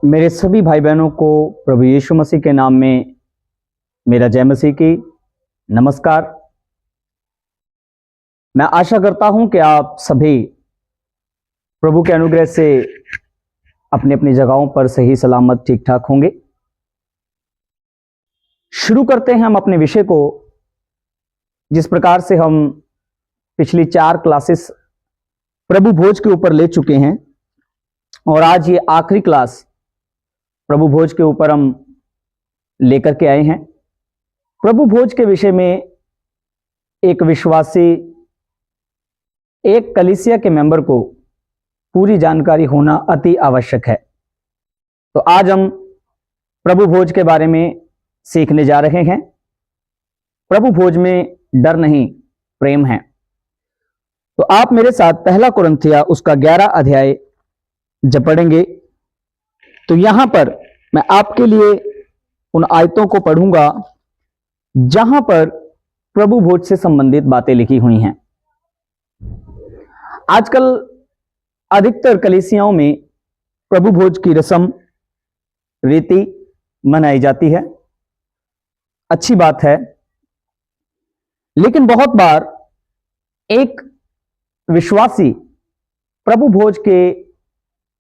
मेरे सभी भाई बहनों को प्रभु यीशु मसीह के नाम में मेरा जय मसीह की नमस्कार। मैं आशा करता हूं कि आप सभी प्रभु के अनुग्रह से अपनी अपनी जगहों पर सही सलामत ठीक ठाक होंगे। शुरू करते हैं हम अपने विषय को। जिस प्रकार से हम पिछली 4 क्लासेस प्रभु भोज के ऊपर ले चुके हैं और आज ये आखिरी क्लास प्रभु भोज के ऊपर हम लेकर के आए हैं। प्रभु भोज के विषय में एक विश्वासी, एक कलीसिया के मेंबर को पूरी जानकारी होना अति आवश्यक है। तो आज हम प्रभु भोज के बारे में सीखने जा रहे हैं। प्रभु भोज में डर नहीं, प्रेम है। तो आप मेरे साथ पहला कुरिन्थिया उसका 11 अध्याय जब पढ़ेंगे तो यहां पर मैं आपके लिए उन आयतों को पढ़ूंगा जहां पर प्रभु भोज से संबंधित बातें लिखी हुई हैं। आजकल अधिकतर कलीसियाओं में प्रभु भोज की रस्म रीति मनाई जाती है, अच्छी बात है। लेकिन बहुत बार एक विश्वासी प्रभु भोज के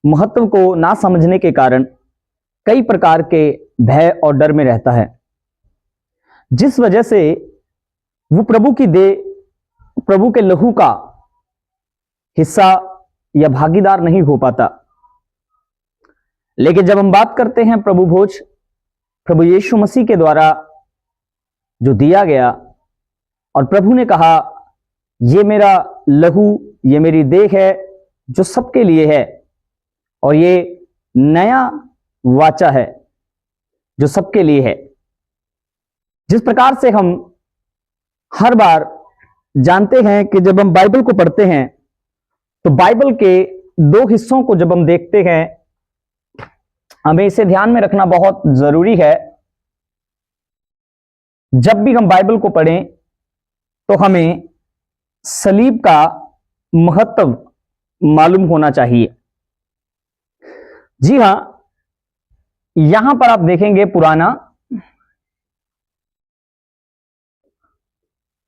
महत्व को ना समझने के कारण कई प्रकार के भय और डर में रहता है, जिस वजह से वो प्रभु की देह, प्रभु के लहू का हिस्सा या भागीदार नहीं हो पाता। लेकिन जब हम बात करते हैं प्रभु भोज, प्रभु यीशु मसीह के द्वारा जो दिया गया और प्रभु ने कहा ये मेरा लहू, ये मेरी देह है जो सबके लिए है, और ये नया वाचा है जो सबके लिए है। जिस प्रकार से हम हर बार जानते हैं कि जब हम बाइबल को पढ़ते हैं तो बाइबल के 2 हिस्सों को जब हम देखते हैं, हमें इसे ध्यान में रखना बहुत जरूरी है। जब भी हम बाइबल को पढ़ें तो हमें सलीब का महत्व मालूम होना चाहिए। जी हां, यहां पर आप देखेंगे पुराना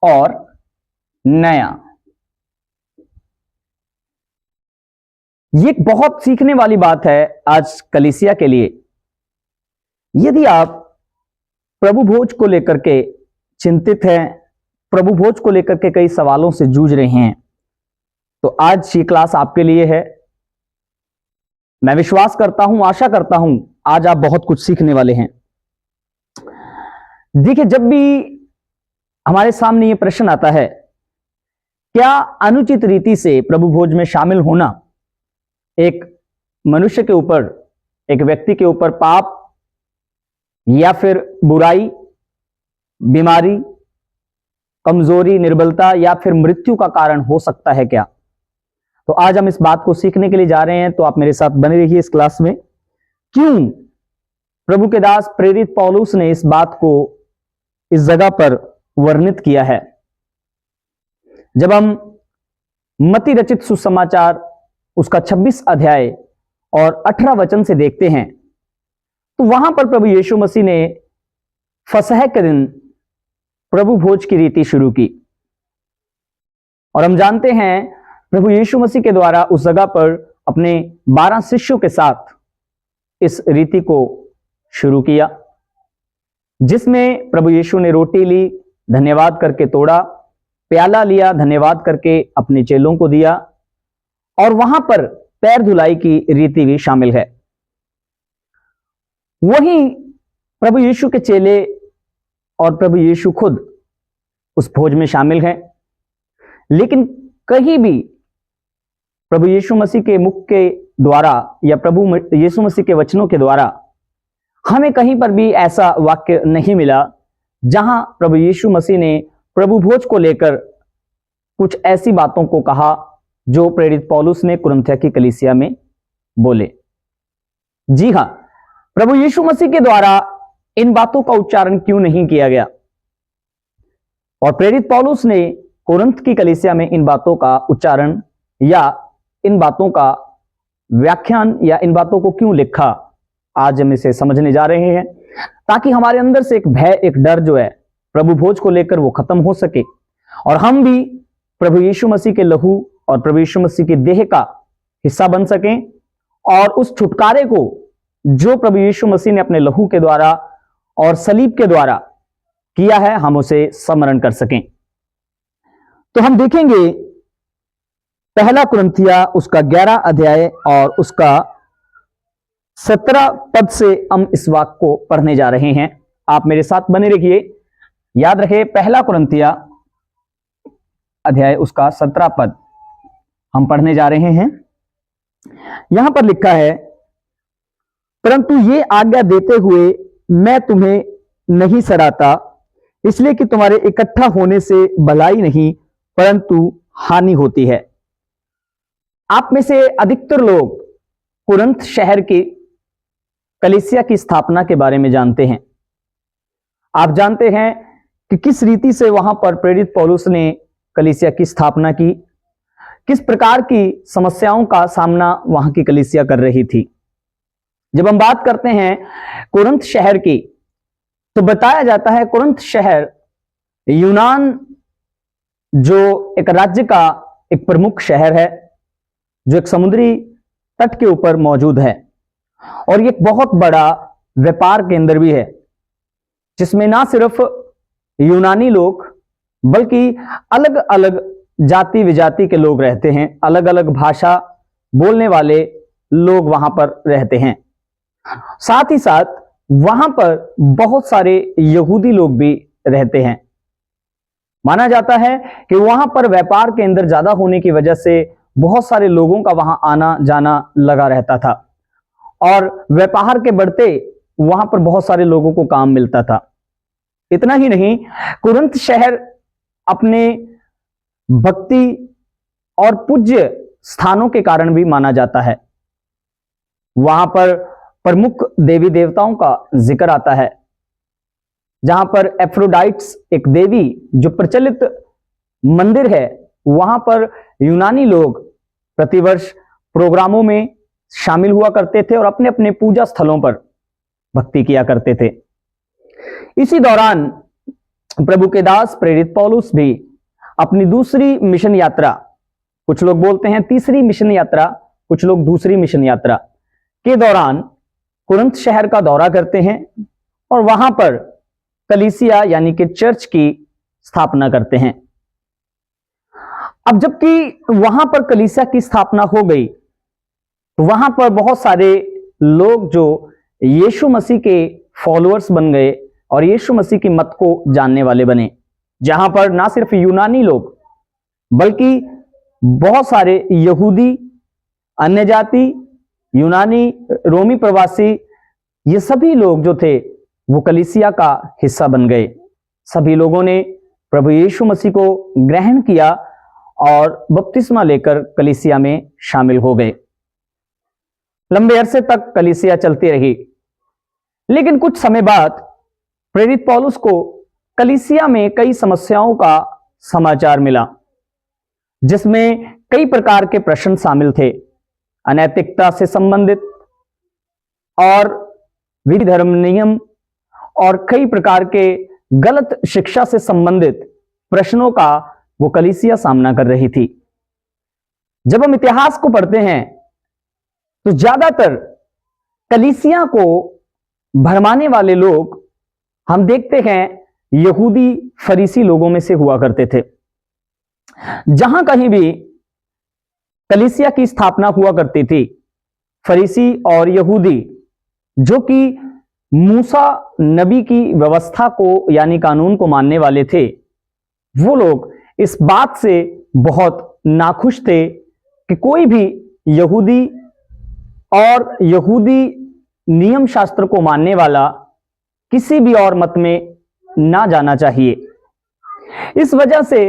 और नया। ये बहुत सीखने वाली बात है आज कलीसिया के लिए। यदि आप प्रभु भोज को लेकर के चिंतित हैं, प्रभु भोज को लेकर के कई सवालों से जूझ रहे हैं, तो आज ये क्लास आपके लिए है। मैं विश्वास करता हूं, आशा करता हूं आज आप बहुत कुछ सीखने वाले हैं। देखिए, जब भी हमारे सामने ये प्रश्न आता है, क्या अनुचित रीति से प्रभु भोज में शामिल होना एक मनुष्य के ऊपर, एक व्यक्ति के ऊपर पाप या फिर बुराई, बीमारी, कमजोरी, निर्बलता या फिर मृत्यु का कारण हो सकता है क्या? तो आज हम इस बात को सीखने के लिए जा रहे हैं, तो आप मेरे साथ बने रहिए इस क्लास में। क्यों प्रभु के दास प्रेरित पौलुस ने इस बात को इस जगह पर वर्णित किया है? जब हम मत्ती रचित सुसमाचार उसका 26 अध्याय और 18 वचन से देखते हैं तो वहां पर प्रभु यीशु मसीह ने फसह के दिन प्रभु भोज की रीति शुरू की। और हम जानते हैं प्रभु यीशु मसीह के द्वारा उस जगह पर अपने 12 शिष्यों के साथ इस रीति को शुरू किया, जिसमें प्रभु यीशु ने रोटी ली, धन्यवाद करके तोड़ा, प्याला लिया, धन्यवाद करके अपने चेलों को दिया, और वहां पर पैर धुलाई की रीति भी शामिल है। वहीं प्रभु यीशु के चेले और प्रभु यीशु खुद उस भोज में शामिल हैं। लेकिन कहीं भी प्रभु यीशु मसीह के मुख के द्वारा या प्रभु यीशु मसीह के वचनों के द्वारा हमें कहीं पर भी ऐसा वाक्य नहीं मिला जहां प्रभु यीशु मसीह ने प्रभु भोज को लेकर कुछ ऐसी बातों को कहा जो प्रेरित पौलुस ने कुरिन्थिया की कलीसिया में बोले। जी हां, प्रभु यीशु मसीह के द्वारा इन बातों का उच्चारण क्यों नहीं किया गया? और प्रेरित पौलुस ने कुरिन्थ की कलीसिया में इन बातों का उच्चारण या इन बातों का व्याख्यान या इन बातों को क्यों लिखा? आज हम इसे समझने जा रहे हैं, ताकि हमारे अंदर से एक भय, एक डर जो है प्रभु भोज को लेकर वो खत्म हो सके और हम भी प्रभु यीशु मसीह के लहू और प्रभु यीशु मसीह की देह का हिस्सा बन सकें और उस छुटकारे को जो प्रभु यीशु मसीह ने अपने लहू के द्वारा और सलीब के द्वारा किया है, हम उसे स्मरण कर सकें। तो हम देखेंगे पहला कुरिन्थिया उसका 11 अध्याय और उसका 17 पद से हम इस वाक्य को पढ़ने जा रहे हैं। आप मेरे साथ बने रहिए। याद रहे, पहला कुरिन्थिया अध्याय उसका 17 पद हम पढ़ने जा रहे हैं। यहां पर लिखा है, परंतु ये आज्ञा देते हुए मैं तुम्हें नहीं सराहता, इसलिए कि तुम्हारे इकट्ठा होने से भलाई नहीं परंतु हानि होती है। आप में से अधिकतर लोग कुरिन्थ शहर की कलीसिया की स्थापना के बारे में जानते हैं। आप जानते हैं कि किस रीति से वहां पर प्रेरित पौलुस ने कलीसिया की स्थापना की, किस प्रकार की समस्याओं का सामना वहां की कलीसिया कर रही थी। जब हम बात करते हैं कुरिन्थ शहर की, तो बताया जाता है कुरिन्थ शहर यूनान जो एक राज्य का एक प्रमुख शहर है, जो एक समुद्री तट के ऊपर मौजूद है और ये एक बहुत बड़ा व्यापार केंद्र भी है, जिसमें ना सिर्फ यूनानी लोग बल्कि अलग अलग जाति विजाति के लोग रहते हैं, अलग अलग भाषा बोलने वाले लोग वहां पर रहते हैं। साथ ही साथ वहां पर बहुत सारे यहूदी लोग भी रहते हैं। माना जाता है कि वहां पर व्यापार केंद्र ज्यादा होने की वजह से बहुत सारे लोगों का वहां आना जाना लगा रहता था और व्यापार के बढ़ते वहां पर बहुत सारे लोगों को काम मिलता था। इतना ही नहीं, कुरिन्थ शहर अपने भक्ति और पूज्य स्थानों के कारण भी माना जाता है। वहां पर प्रमुख देवी देवताओं का जिक्र आता है, जहां पर एफ्रोडाइट्स एक देवी जो प्रचलित मंदिर है, वहां पर यूनानी लोग प्रतिवर्ष प्रोग्रामों में शामिल हुआ करते थे और अपने अपने पूजा स्थलों पर भक्ति किया करते थे। इसी दौरान प्रभु के दास प्रेरित पौलुस भी अपनी दूसरी मिशन यात्रा, कुछ लोग बोलते हैं तीसरी मिशन यात्रा, कुछ लोग दूसरी मिशन यात्रा के दौरान कुरिन्थ शहर का दौरा करते हैं और वहां पर कलीसिया यानी कि चर्च की स्थापना करते हैं। अब जबकि वहां पर कलीसिया की स्थापना हो गई, तो वहां पर बहुत सारे लोग जो यीशु मसीह के फॉलोअर्स बन गए और यीशु मसीह की मत को जानने वाले बने, जहां पर ना सिर्फ यूनानी लोग बल्कि बहुत सारे यहूदी, अन्य जाति, यूनानी, रोमी प्रवासी, ये सभी लोग जो थे वो कलीसिया का हिस्सा बन गए। सभी लोगों ने प्रभु यीशु मसीह को ग्रहण किया और बपतिस्मा लेकर कलीसिया में शामिल हो गए। लंबे अरसे तक कलीसिया चलती रही, लेकिन कुछ समय बाद प्रेरित पौलुस को कलीसिया में कई समस्याओं का समाचार मिला, जिसमें कई प्रकार के प्रश्न शामिल थे। अनैतिकता से संबंधित और विधि धर्म नियम और कई प्रकार के गलत शिक्षा से संबंधित प्रश्नों का वो कलीसिया सामना कर रही थी। जब हम इतिहास को पढ़ते हैं तो ज्यादातर कलीसिया को भरमाने वाले लोग हम देखते हैं यहूदी फरीसी लोगों में से हुआ करते थे। जहां कहीं भी कलीसिया की स्थापना हुआ करती थी, फरीसी और यहूदी जो कि मूसा नबी की व्यवस्था को यानी कानून को मानने वाले थे, वो लोग इस बात से बहुत नाखुश थे कि कोई भी यहूदी और यहूदी नियम शास्त्र को मानने वाला किसी भी और मत में ना जाना चाहिए। इस वजह से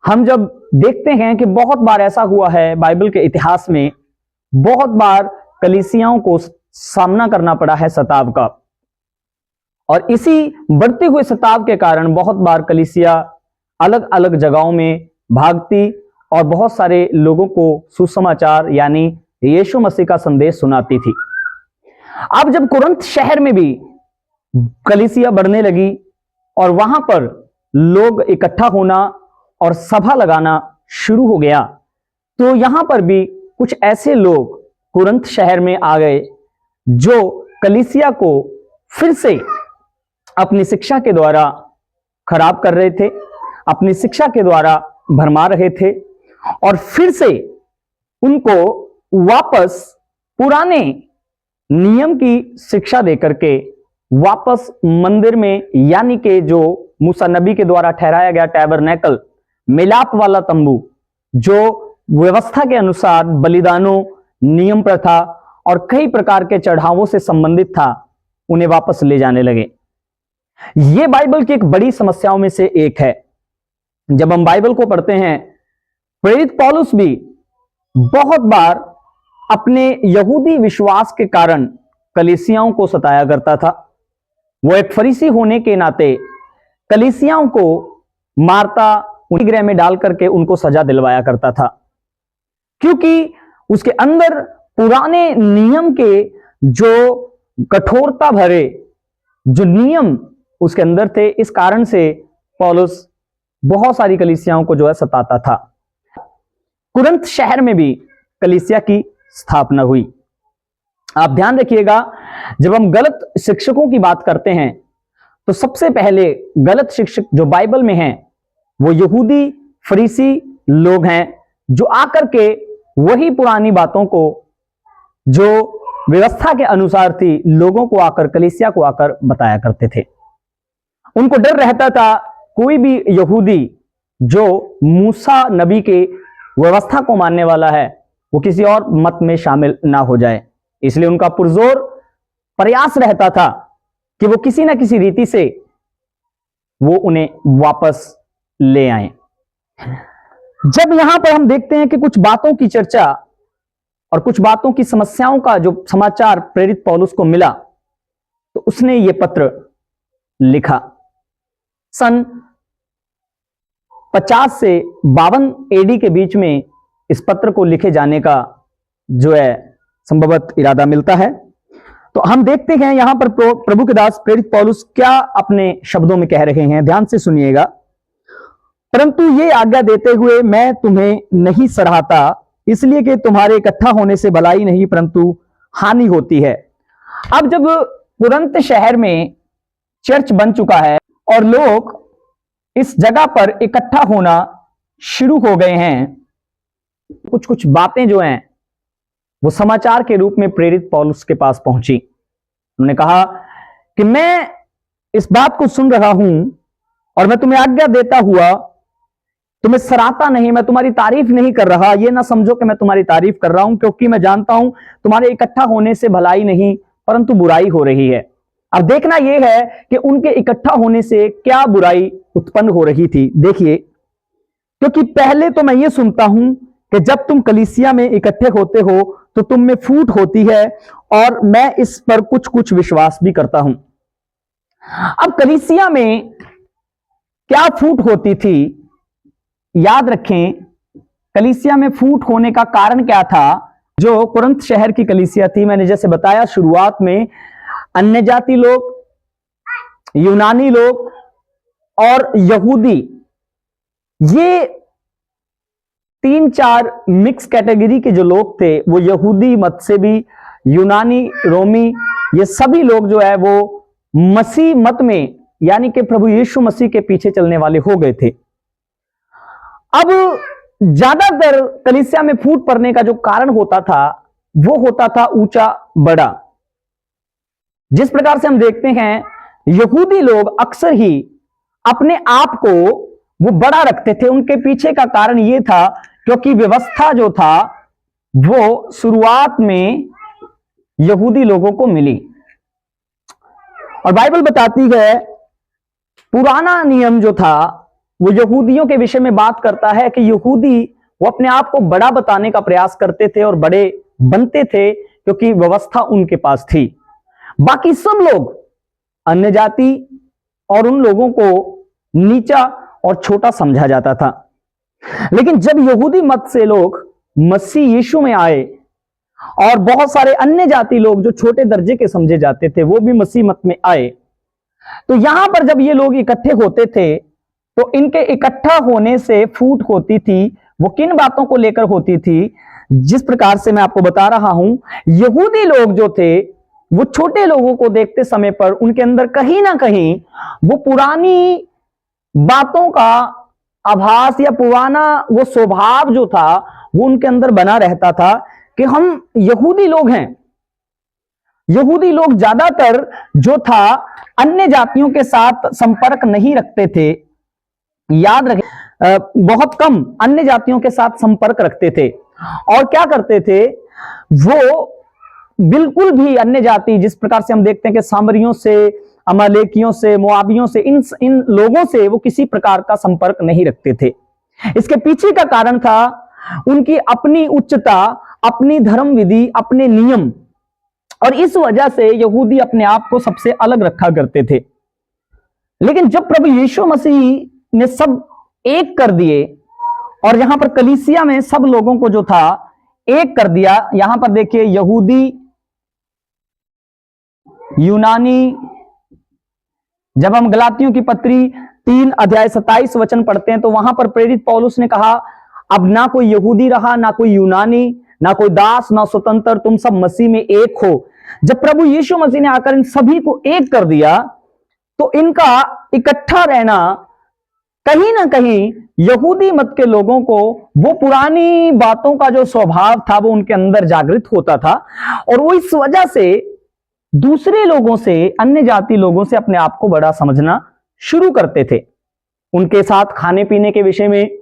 हम जब देखते हैं कि बहुत बार ऐसा हुआ है बाइबल के इतिहास में, बहुत बार कलीसियाओं को सामना करना पड़ा है सताव का, और इसी बढ़ते हुए सताव के कारण बहुत बार कलीसिया अलग अलग जगहों में भागती और बहुत सारे लोगों को सुसमाचार यानी यीशु मसीह का संदेश सुनाती थी। अब जब कुरिन्थ शहर में भी कलीसिया बढ़ने लगी और वहां पर लोग इकट्ठा होना और सभा लगाना शुरू हो गया, तो यहां पर भी कुछ ऐसे लोग कुरिन्थ शहर में आ गए जो कलीसिया को फिर से अपनी शिक्षा के द्वारा खराब कर रहे थे, अपनी शिक्षा के द्वारा भरमा रहे थे और फिर से उनको वापस पुराने नियम की शिक्षा देकर के वापस मंदिर में, यानी कि जो मूसा नबी के द्वारा ठहराया गया टैबरनेकल, मिलाप वाला तंबू, जो व्यवस्था के अनुसार बलिदानों, नियम प्रथा और कई प्रकार के चढ़ावों से संबंधित था, उन्हें वापस ले जाने लगे। यह बाइबल की एक बड़ी समस्याओं में से एक है। जब हम बाइबल को पढ़ते हैं, प्रेरित पौलुस भी बहुत बार अपने यहूदी विश्वास के कारण कलीसियाओं को सताया करता था। वो एक फरीसी होने के नाते कलीसियाओं को मारता, उन्हीं गृह में डाल करके उनको सजा दिलवाया करता था, क्योंकि उसके अंदर पुराने नियम के जो कठोरता भरे जो नियम उसके अंदर थे। इस कारण से पौलुस बहुत सारी कलीसियाओं को जो है सताता था। कुरिन्थ शहर में भी कलीसिया की स्थापना हुई। आप ध्यान रखिएगा, जब हम गलत शिक्षकों की बात करते हैं तो सबसे पहले गलत शिक्षक जो बाइबल में हैं वो यहूदी फरीसी लोग हैं, जो आकर के वही पुरानी बातों को जो व्यवस्था के अनुसार थी लोगों को आकर, कलीसिया को आकर बताया करते थे। उनको डर रहता था कोई भी यहूदी जो मूसा नबी के व्यवस्था को मानने वाला है वो किसी और मत में शामिल ना हो जाए, इसलिए उनका पुरजोर प्रयास रहता था कि वो किसी ना किसी रीति से वो उन्हें वापस ले आए। जब यहां पर हम देखते हैं कि कुछ बातों की चर्चा और कुछ बातों की समस्याओं का जो समाचार प्रेरित पौलुस को मिला, तो उसने ये पत्र लिखा। सन 50 से 52 एडी के बीच में इस पत्र को लिखे जाने का जो है संभवत इरादा मिलता है। तो हम देखते हैं यहां पर प्रभु के दास प्रेरित पौलुस क्या अपने शब्दों में कह रहे हैं, ध्यान से सुनिएगा। परंतु ये आज्ञा देते हुए मैं तुम्हें नहीं सराहता, इसलिए कि तुम्हारे इकट्ठा होने से भलाई नहीं परंतु हानि होती है। अब जब कुरिन्थ शहर में चर्च बन चुका है और लोग इस जगह पर इकट्ठा होना शुरू हो गए हैं, कुछ कुछ बातें जो हैं वो समाचार के रूप में प्रेरित पौलुस के पास पहुंची। उन्होंने कहा कि मैं इस बात को सुन रहा हूं और मैं तुम्हें आज्ञा देता हुआ तुम्हें सराहता नहीं, मैं तुम्हारी तारीफ नहीं कर रहा। ये ना समझो कि मैं तुम्हारी तारीफ कर रहा हूं, क्योंकि मैं जानता हूं तुम्हारे इकट्ठा होने से भलाई नहीं परंतु बुराई हो रही है। अब देखना यह है कि उनके इकट्ठा होने से क्या बुराई उत्पन्न हो रही थी। देखिए, क्योंकि पहले तो मैं ये सुनता हूं कि जब तुम कलीसिया में इकट्ठे होते हो तो तुम में फूट होती है और मैं इस पर कुछ कुछ विश्वास भी करता हूं। अब कलीसिया में क्या फूट होती थी, याद रखें, कलीसिया में फूट होने का कारण क्या था। जो कुरिन्थ शहर की कलीसिया थी, मैंने जैसे बताया शुरुआत में, अन्य जाति लोग, यूनानी लोग और यहूदी, ये 3-4 मिक्स कैटेगरी के जो लोग थे, वो यहूदी मत से भी, यूनानी, रोमी, ये सभी लोग जो है वो मसीह मत में, यानी कि प्रभु यीशु मसीह के पीछे चलने वाले हो गए थे। अब ज्यादातर कलीसिया में फूट पड़ने का जो कारण होता था वो होता था ऊंचा बड़ा। जिस प्रकार से हम देखते हैं, यहूदी लोग अक्सर ही अपने आप को वो बड़ा रखते थे। उनके पीछे का कारण यह था क्योंकि व्यवस्था जो था वो शुरुआत में यहूदी लोगों को मिली, और बाइबल बताती है पुराना नियम जो था वो यहूदियों के विषय में बात करता है कि यहूदी वो अपने आप को बड़ा बताने का प्रयास करते थे और बड़े बनते थे क्योंकि व्यवस्था उनके पास थी। बाकी सब लोग अन्य जाति और उन लोगों को नीचा और छोटा समझा जाता था। लेकिन जब यहूदी मत से लोग मसीह यीशु में आए और बहुत सारे अन्य जाति लोग जो छोटे दर्जे के समझे जाते थे वो भी मसीह मत में आए। तो यहां पर जब ये लोग इकट्ठे होते थे तो इनके इकट्ठा होने से फूट होती थी। वो किन बातों को लेकर होती थी? जिस प्रकार से मैं आपको बता रहा हूं, यहूदी लोग जो थे वो छोटे लोगों को देखते समय पर उनके अंदर कहीं ना कहीं वो पुरानी बातों का आभास या पुराना वो स्वभाव जो था वो उनके अंदर बना रहता था कि हम यहूदी लोग हैं। यहूदी लोग ज्यादातर जो था अन्य जातियों के साथ संपर्क नहीं रखते थे। याद रखें, बहुत कम अन्य जातियों के साथ संपर्क रखते थे। और क्या करते थे? वो बिल्कुल भी अन्य जाति, जिस प्रकार से हम देखते हैं कि सामरियों से, अमालेकियों से, मोआबियों से, इन लोगों से वो किसी प्रकार का संपर्क नहीं रखते थे। इसके पीछे का कारण था उनकी अपनी उच्चता, अपनी धर्म विधि, अपने नियम, और इस वजह से यहूदी अपने आप को सबसे अलग रखा करते थे। लेकिन जब प्रभु यीशु मसीह ने सब एक कर दिए और यहां पर कलीसिया में सब लोगों को जो था एक कर दिया। यहां पर देखिए, यहूदी, यूनानी, जब हम गलातियों की पत्री 3 अध्याय 27 वचन पढ़ते हैं तो वहां पर प्रेरित पौलुस ने कहा, अब ना कोई यहूदी रहा, ना कोई यूनानी, ना कोई दास, ना स्वतंत्र, तुम सब मसीह में एक हो। जब प्रभु यीशु मसीह ने आकर इन सभी को एक कर दिया तो इनका इकट्ठा रहना कहीं ना कहीं यहूदी मत के लोगों को वो पुरानी बातों का जो स्वभाव था वो उनके अंदर जागृत होता था, और वो इस वजह से दूसरे लोगों से, अन्य जाति लोगों से अपने आप को बड़ा समझना शुरू करते थे। उनके साथ खाने पीने के विषय में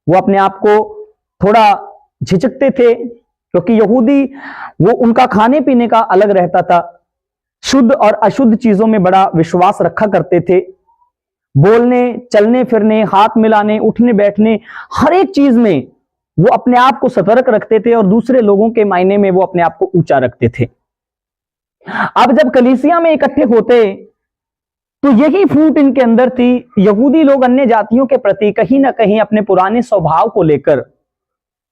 वो अपने आप को थोड़ा झिझकते थे, क्योंकि यहूदी वो उनका खाने पीने का अलग रहता था। शुद्ध और अशुद्ध चीजों में बड़ा विश्वास रखा करते थे। बोलने, चलने फिरने, हाथ मिलाने, उठने बैठने, हर एक चीज में वो अपने आप को सतर्क रखते थे और दूसरे लोगों के मायने में वो अपने आप को ऊंचा रखते थे। अब जब कलीसिया में इकट्ठे होते तो यही फूट इनके अंदर थी। यहूदी लोग अन्य जातियों के प्रति कहीं ना कहीं अपने पुराने स्वभाव को लेकर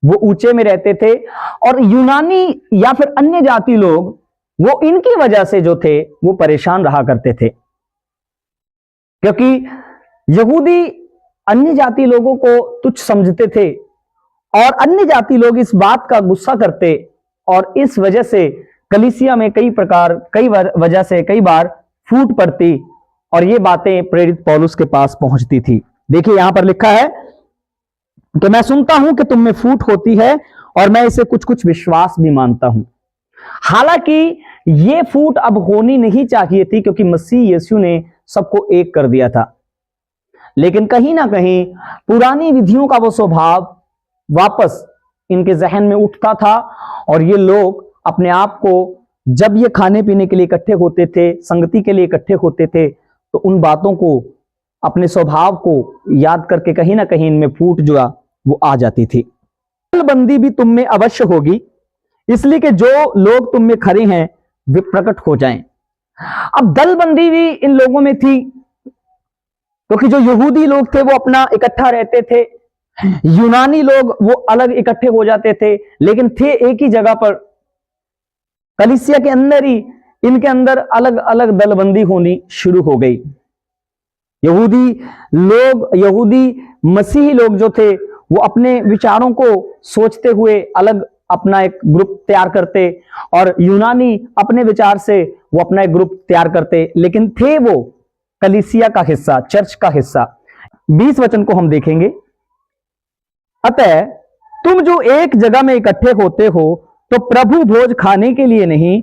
वो ऊंचे में रहते थे, और यूनानी या फिर अन्य जाति लोग वो इनकी वजह से जो थे वो परेशान रहा करते थे, क्योंकि यहूदी अन्य जाति लोगों को तुच्छ समझते थे और अन्य जाति लोग इस बात का गुस्सा करते, और इस वजह से कलीसिया में कई वजह से कई बार फूट पड़ती और ये बातें प्रेरित पौलुस के पास पहुंचती थी। देखिए यहां पर लिखा है कि मैं सुनता हूं कि तुम में फूट होती है और मैं इसे कुछ कुछ विश्वास भी मानता हूं। हालांकि ये फूट अब होनी नहीं चाहिए थी, क्योंकि मसीह यीशु ने सबको एक कर दिया था, लेकिन कहीं ना कहीं पुरानी विधियों का वो स्वभाव वापस इनके जहन में उठता था, और ये लोग अपने आप को, जब ये खाने पीने के लिए इकट्ठे होते थे, संगति के लिए इकट्ठे होते थे, तो उन बातों को, अपने स्वभाव को याद करके कहीं ना कहीं इनमें फूट जो वो आ जाती थी। दलबंदी भी तुम में अवश्य होगी, इसलिए कि जो लोग तुम में खड़े हैं वे प्रकट हो जाएं। अब दलबंदी भी इन लोगों में थी, क्योंकि जो यहूदी लोग थे वो अपना इकट्ठा रहते थे, यूनानी लोग वो अलग इकट्ठे हो जाते थे, लेकिन थे एक ही जगह पर। कलीसिया के अंदर ही इनके अंदर अलग अलग दलबंदी होनी शुरू हो गई। यहूदी मसीही लोग जो थे वो अपने विचारों को सोचते हुए अलग अपना एक ग्रुप तैयार करते, और यूनानी अपने विचार से वो अपना एक ग्रुप तैयार करते, लेकिन थे वो कलीसिया का हिस्सा, चर्च का हिस्सा। 20 वचन को हम देखेंगे। अतः तुम जो एक जगह में इकट्ठे होते हो तो प्रभु भोज खाने के लिए नहीं,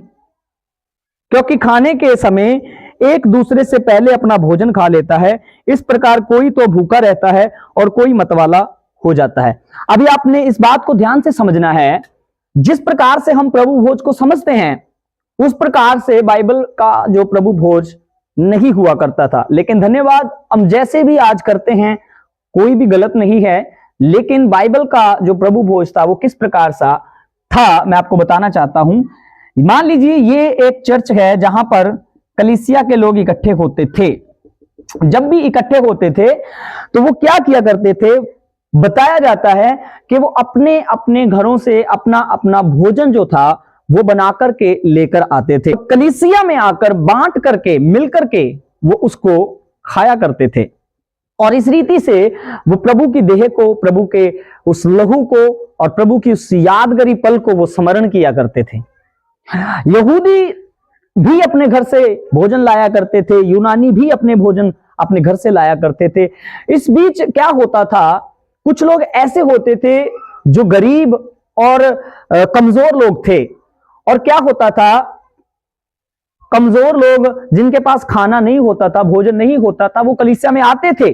क्योंकि खाने के समय एक दूसरे से पहले अपना भोजन खा लेता है। इस प्रकार कोई तो भूखा रहता है और कोई मतवाला हो जाता है। अभी आपने इस बात को ध्यान से समझना है, जिस प्रकार से हम प्रभु भोज को समझते हैं उस प्रकार से बाइबल का जो प्रभु भोज नहीं हुआ करता था। लेकिन धन्यवाद, हम जैसे भी आज करते हैं कोई भी गलत नहीं है, लेकिन बाइबल का जो प्रभु भोज था वो किस प्रकार सा था मैं आपको बताना चाहता हूं। मान लीजिए ये एक चर्च है जहां पर कलीसिया के लोग इकट्ठे होते थे। जब भी इकट्ठे होते थे तो वो क्या किया करते थे, बताया जाता है कि वो अपने अपने घरों से अपना अपना भोजन जो था वो बना करके लेकर आते थे, कलीसिया में आकर बांट करके मिल करके वो उसको खाया करते थे। और इस रीति से वो प्रभु की देह को, प्रभु के उस लहू को और प्रभु की उस यादगारी पल को वो स्मरण किया करते थे। यहूदी भी अपने घर से भोजन लाया करते थे, यूनानी भी अपने भोजन अपने घर से लाया करते थे। इस बीच क्या होता था, कुछ लोग ऐसे होते थे जो गरीब और कमजोर लोग थे, और क्या होता था, कमजोर लोग जिनके पास खाना नहीं होता था, भोजन नहीं होता था, वो कलीसिया में आते थे।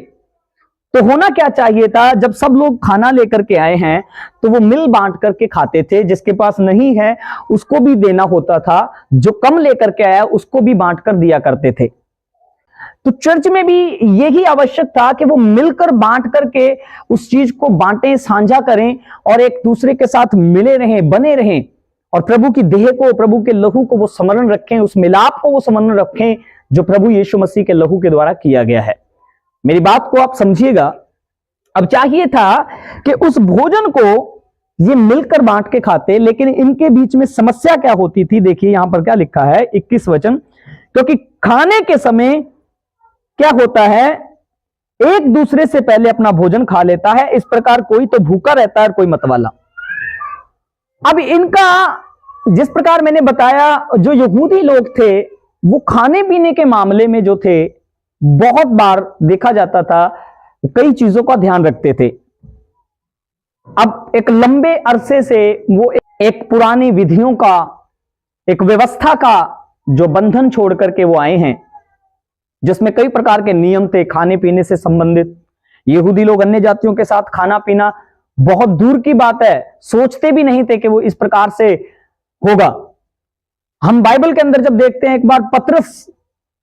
तो होना क्या चाहिए था, जब सब लोग खाना लेकर के आए हैं तो वो मिल बांट करके खाते थे, जिसके पास नहीं है उसको भी देना होता था, जो कम लेकर के आया उसको भी बांट कर दिया करते थे। तो चर्च में भी यही आवश्यक था कि वो मिलकर बांट करके उस चीज को बांटें, साझा करें और एक दूसरे के साथ मिले रहें, बने रहें, और प्रभु की देह को, प्रभु के लहू को वो स्मरण रखें, उस मिलाप को वो स्मरण रखें जो प्रभु यीशु मसीह के लहू के द्वारा किया गया है। मेरी बात को आप समझिएगा। अब चाहिए था कि उस भोजन को ये मिलकर बांट के खाते, लेकिन इनके बीच में समस्या क्या होती थी, देखिए यहां पर क्या लिखा है 21 वचन, क्योंकि खाने के समय क्या होता है, एक दूसरे से पहले अपना भोजन खा लेता है, इस प्रकार कोई तो भूखा रहता है और कोई मतवाला। अब इनका, जिस प्रकार मैंने बताया, जो यहूदी लोग थे वो खाने पीने के मामले में जो थे, बहुत बार देखा जाता था कई चीजों का ध्यान रखते थे। अब एक लंबे अरसे से वो एक पुरानी विधियों का, एक व्यवस्था का जो बंधन छोड़ करके वो आए हैं, जिसमें कई प्रकार के नियम थे खाने पीने से संबंधित। यहूदी लोग अन्य जातियों के साथ खाना पीना बहुत दूर की बात है, सोचते भी नहीं थे कि वो इस प्रकार से होगा। हम बाइबल के अंदर जब देखते हैं, एक बार पतरस,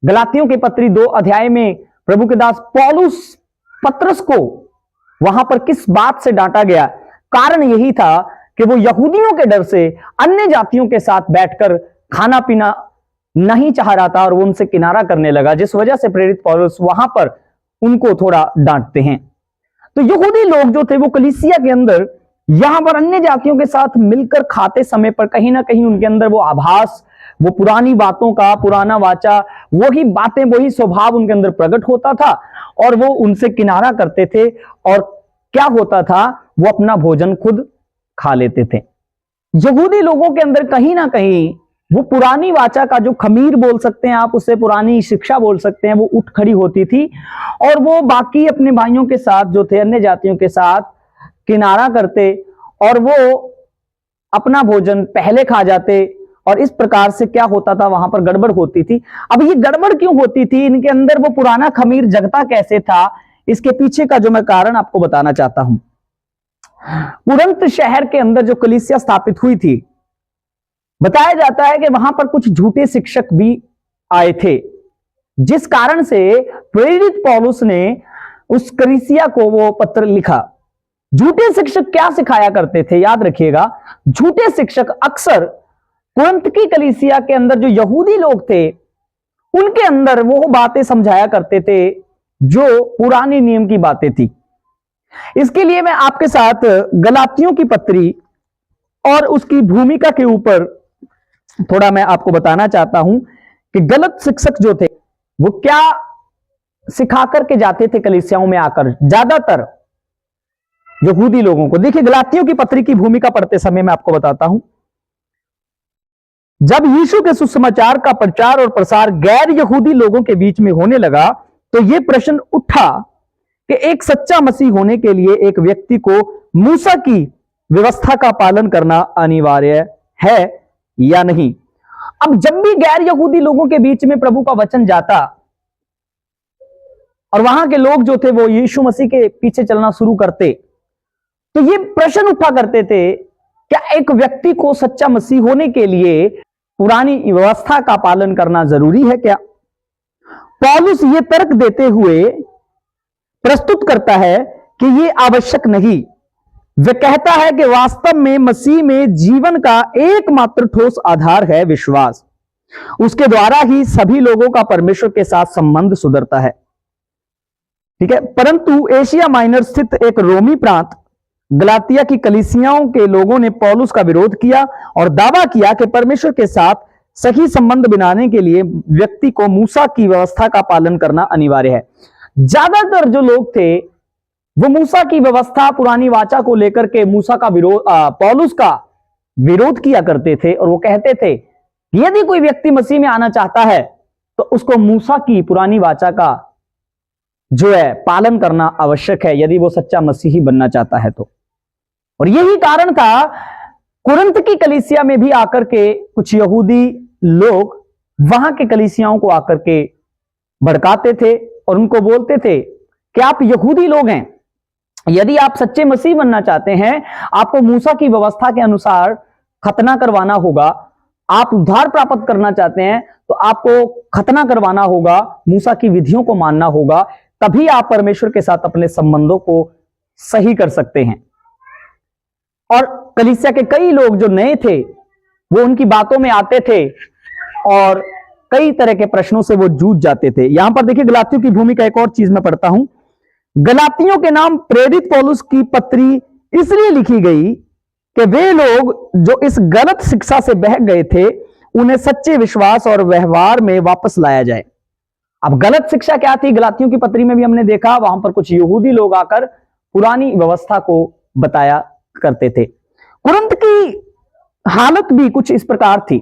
गलातियों की पत्री 2 अध्याय में प्रभु के दास पौलुस पतरस को वहां पर किस बात से डांटा गया, कारण यही था कि वो यहूदियों के डर से अन्य जातियों के साथ बैठकर खाना पीना नहीं चाह रहा था और वो उनसे किनारा करने लगा, जिस वजह से प्रेरित पौलुस वहां पर उनको थोड़ा डांटते हैं। तो यहूदी लोग जो थे वो कलीसिया के अंदर यहां पर अन्य जातियों के साथ मिलकर खाते समय पर कहीं ना कहीं उनके अंदर वो आभास, वो पुरानी बातों का, पुराना वाचा, वही बातें, वही स्वभाव उनके अंदर प्रकट होता था और वो उनसे किनारा करते थे। और क्या होता था, वो अपना भोजन खुद खा लेते थे। यहूदी लोगों के अंदर कहीं ना कहीं वो पुरानी वाचा का जो खमीर बोल सकते हैं आप, उससे पुरानी शिक्षा बोल सकते हैं, वो उठ खड़ी होती थी और वो बाकी अपने भाइयों के साथ जो थे, अन्य जातियों के साथ किनारा करते और वो अपना भोजन पहले खा जाते। और इस प्रकार से क्या होता था, वहां पर गड़बड़ होती थी। अब ये गड़बड़ क्यों होती थी, इनके अंदर वो पुराना खमीर जगता कैसे था, इसके पीछे का जो मैं कारण आपको बताना चाहता हूं। कुरंत शहर के अंदर जो कलीसिया स्थापित हुई थी, बताया जाता है कि वहां पर कुछ झूठे शिक्षक भी आए थे, जिस कारण से प्रेरित पौलुस ने उस कलीसिया को वो पत्र लिखा। झूठे शिक्षक क्या सिखाया करते थे, याद रखिएगा, झूठे शिक्षक अक्सर कुरंत की कलीसिया के अंदर जो यहूदी लोग थे उनके अंदर वो बातें समझाया करते थे जो पुराने नियम की बातें थी। इसके लिए मैं आपके साथ गलातियों की पत्री और उसकी भूमिका के ऊपर थोड़ा मैं आपको बताना चाहता हूं कि गलत शिक्षक जो थे वो क्या सिखा करके जाते थे कलीसियाओं में आकर, ज्यादातर यहूदी लोगों को। देखिए गलातियों की पत्री की भूमिका पढ़ते समय मैं आपको बताता हूं। जब यीशु के सुसमाचार का प्रचार और प्रसार गैर यहूदी लोगों के बीच में होने लगा तो यह प्रश्न उठा कि एक सच्चा मसीह होने के लिए एक व्यक्ति को मूसा की व्यवस्था का पालन करना अनिवार्य है या नहीं। अब जब भी गैर यहूदी लोगों के बीच में प्रभु का वचन जाता और वहां के लोग जो थे वो यीशु मसीह के पीछे चलना शुरू करते, तो ये प्रश्न उठा करते थे, क्या एक व्यक्ति को सच्चा मसीह होने के लिए पुरानी व्यवस्था का पालन करना जरूरी है क्या? पौलुस ये तर्क देते हुए प्रस्तुत करता है कि यह आवश्यक नहीं। वह कहता है कि वास्तव में मसीह में जीवन का एकमात्र ठोस आधार है विश्वास। उसके द्वारा ही सभी लोगों का परमेश्वर के साथ संबंध सुधरता है। ठीक है, परंतु एशिया माइनर स्थित एक रोमी प्रांत गलातिया की कलीसियाओं के लोगों ने पौलुस का विरोध किया और दावा किया कि परमेश्वर के साथ सही संबंध बनाने के लिए व्यक्ति को मूसा की व्यवस्था का पालन करना अनिवार्य है। ज्यादातर जो लोग थे वो मूसा की व्यवस्था, पुरानी वाचा को लेकर के मूसा का विरोध, पौलुस का विरोध किया करते थे और वो कहते थे कि यदि कोई व्यक्ति मसीह में आना चाहता है तो उसको मूसा की पुरानी वाचा का जो है पालन करना आवश्यक है, यदि वो सच्चा मसीही बनना चाहता है तो। और यही कारण था कुरिन्थ की कलीसिया में भी आकर के कुछ यहूदी लोग वहां के कलीसियाओं को आकर के भड़काते थे और उनको बोलते थे कि आप यहूदी लोग हैं, यदि आप सच्चे मसीह बनना चाहते हैं आपको मूसा की व्यवस्था के अनुसार खतना करवाना होगा। आप उद्धार प्राप्त करना चाहते हैं तो आपको खतना करवाना होगा, मूसा की विधियों को मानना होगा, तभी आप परमेश्वर के साथ अपने संबंधों को सही कर सकते हैं। और कलीसिया के कई लोग जो नए थे वो उनकी बातों में आते थे और कई तरह के प्रश्नों से वो जूझ जाते थे। यहां पर देखिए गलातियों की भूमिका एक और चीज मैं पढ़ता हूं। गलातियों के नाम प्रेरित पौलुस की पत्री इसलिए लिखी गई कि वे लोग जो इस गलत शिक्षा से बह गए थे उन्हें सच्चे विश्वास और व्यवहार में वापस लाया जाए। अब गलत शिक्षा क्या थी? गलातियों की पत्री में भी हमने देखा, वहां पर कुछ यहूदी लोग आकर पुरानी व्यवस्था को बताया करते थे। कुरिन्थ की हालत भी कुछ इस प्रकार थी।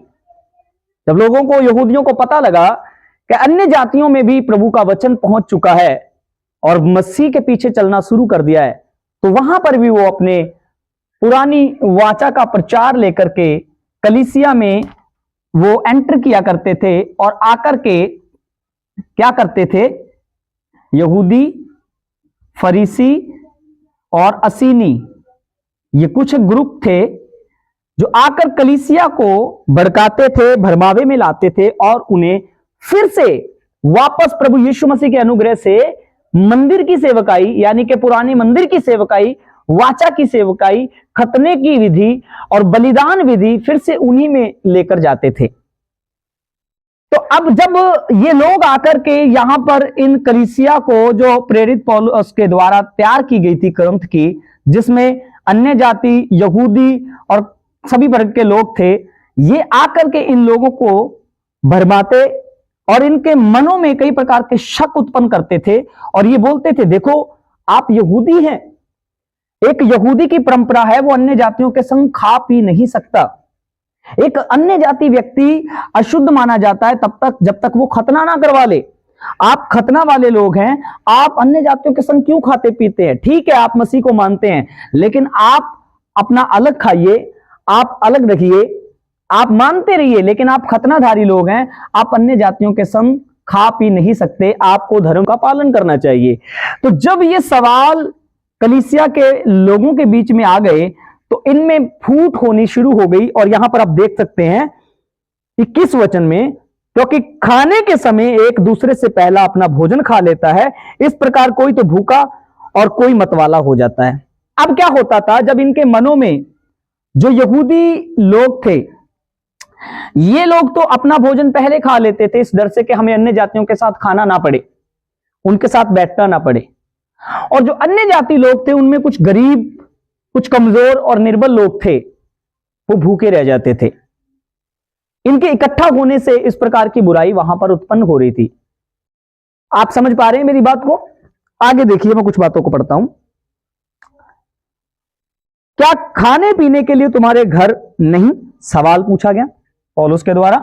जब लोगों को, यहूदियों को पता लगा कि अन्य जातियों में भी प्रभु का वचन पहुंच चुका है और मसीह के पीछे चलना शुरू कर दिया है, तो वहां पर भी वो अपने पुरानी वाचा का प्रचार लेकर के कलीसिया में वो एंटर किया करते थे और आकर के क्या करते थे? यहूदी, फरीसी और असीनी, ये कुछ ग्रुप थे जो आकर कलीसिया को भड़काते थे, भरमावे में लाते थे और उन्हें फिर से वापस प्रभु यीशु मसीह के अनुग्रह से मंदिर की सेवकाई, यानी कि पुरानी मंदिर की सेवकाई, वाचा की सेवकाई, खतने की विधि और बलिदान विधि फिर से उन्हीं में लेकर जाते थे। तो अब जब ये लोग आकर के यहां पर इन कलीसिया को, जो प्रेरित पौलुस के द्वारा तैयार की गई थी कुरिन्थ की, जिसमें अन्य जाति, यहूदी और सभी वर्ग के लोग थे, ये आकर के इन लोगों को भरमाते और इनके मनों में कई प्रकार के शक उत्पन्न करते थे और ये बोलते थे, देखो आप यहूदी हैं, एक यहूदी की परंपरा है, वो अन्य जातियों के संग खा पी नहीं सकता। एक अन्य जाति व्यक्ति अशुद्ध माना जाता है तब तक जब तक वो खतना ना करवा ले। आप खतना वाले लोग हैं, आप अन्य जातियों के संग क्यों खाते पीते हैं? ठीक है, आप मसीह को मानते हैं, लेकिन आप अपना अलग खाइए, आप अलग रखिए, आप मानते रहिए, लेकिन आप खतनाधारी लोग हैं, आप अन्य जातियों के संग खा पी नहीं सकते, आपको धर्म का पालन करना चाहिए। तो जब ये सवाल कलीसिया के लोगों के बीच में आ गए तो इनमें फूट होनी शुरू हो गई। और यहां पर आप देख सकते हैं 21 वचन में, क्योंकि खाने के समय एक दूसरे से पहला अपना भोजन खा लेता है, इस प्रकार कोई तो भूखा और कोई मतवाला हो जाता है। अब क्या होता था, जब इनके मनों में, जो यहूदी लोग थे, ये लोग तो अपना भोजन पहले खा लेते थे इस डर से कि हमें अन्य जातियों के साथ खाना ना पड़े, उनके साथ बैठना ना पड़े। और जो अन्य जाति लोग थे उनमें कुछ गरीब, कुछ कमजोर और निर्बल लोग थे, वो भूखे रह जाते थे। इनके इकट्ठा होने से इस प्रकार की बुराई वहां पर उत्पन्न हो रही थी। आप समझ पा रहे हैं मेरी बात को? आगे देखिए, मैं कुछ बातों को पढ़ता हूं। क्या खाने पीने के लिए तुम्हारे घर नहीं? सवाल पूछा गया पौलुस के द्वारा।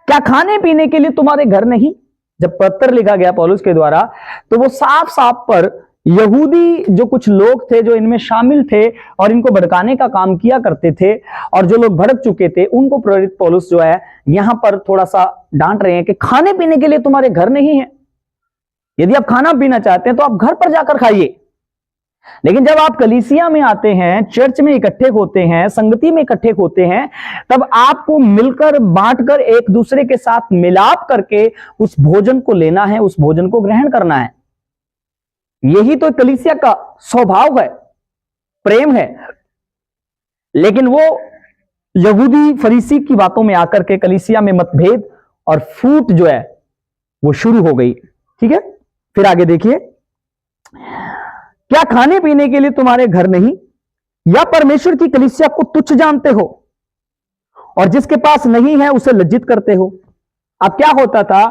क्या खाने पीने के लिए तुम्हारे घर नहीं? जब पत्र लिखा गया पौलुस के द्वारा तो वो साफ साफ पर यहूदी जो कुछ लोग थे जो इनमें शामिल थे और इनको भड़काने का काम किया करते थे, और जो लोग भड़क चुके थे उनको प्रेरित पौलुस जो है यहां पर थोड़ा सा डांट रहे हैं कि खाने पीने के लिए तुम्हारे घर नहीं है। यदि आप खाना पीना चाहते हैं तो आप घर पर जाकर खाइए, लेकिन जब आप कलीसिया में आते हैं, चर्च में इकट्ठे होते हैं, संगति में इकट्ठे होते हैं, तब आपको मिलकर, बांटकर, एक दूसरे के साथ मिलाप करके उस भोजन को लेना है, उस भोजन को ग्रहण करना है। यही तो कलीसिया का स्वभाव है, प्रेम है। लेकिन वो यहूदी फरीसी की बातों में आकर के कलीसिया में मतभेद और फूट जो है वो शुरू हो गई। ठीक है, फिर आगे देखिए, क्या खाने पीने के लिए तुम्हारे घर नहीं? या परमेश्वर की कलीसिया को तुच्छ जानते हो और जिसके पास नहीं है उसे लज्जित करते हो? अब क्या होता था